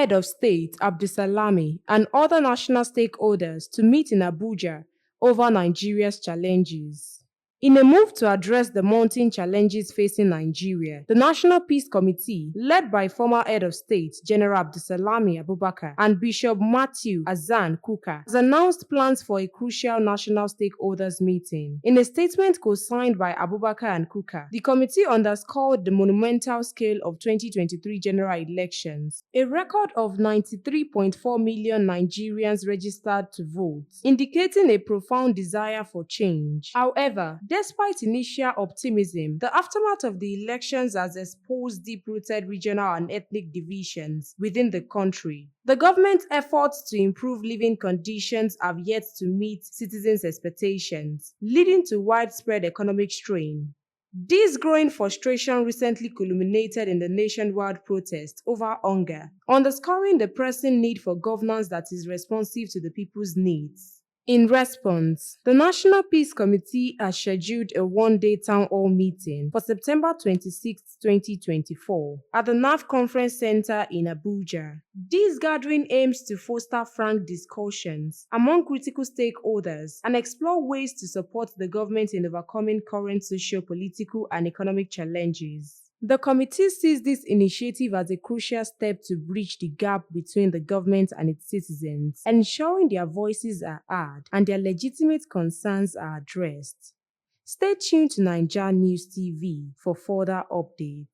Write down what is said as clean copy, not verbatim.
head of state Abdulsalami and other national stakeholders to meet in Abuja over Nigeria's challenges. In a move to address the mounting challenges facing Nigeria, the National Peace Committee, led by former head of state General Abdulsalami Abubakar and Bishop Matthew Azan Kukah, has announced plans for a crucial national stakeholders meeting. In a statement co-signed by Abubakar and Kukah, the committee underscored the monumental scale of 2023 general elections, a record of 93.4 million Nigerians registered to vote, indicating a profound desire for change. However, despite initial optimism, the aftermath of the elections has exposed deep-rooted regional and ethnic divisions within the country. The government's efforts to improve living conditions have yet to meet citizens' expectations, leading to widespread economic strain. This growing frustration recently culminated in the nationwide protest over hunger, underscoring the pressing need for governance that is responsive to the people's needs. In response, the National Peace Committee has scheduled a one-day town hall meeting for September 26, 2024, at the NAF Conference Center in Abuja. This gathering aims to foster frank discussions among critical stakeholders and explore ways to support the government in overcoming current socio-political and economic challenges. The committee sees this initiative as a crucial step to bridge the gap between the government and its citizens, ensuring their voices are heard and their legitimate concerns are addressed. Stay tuned to NaijaNews TV for further updates.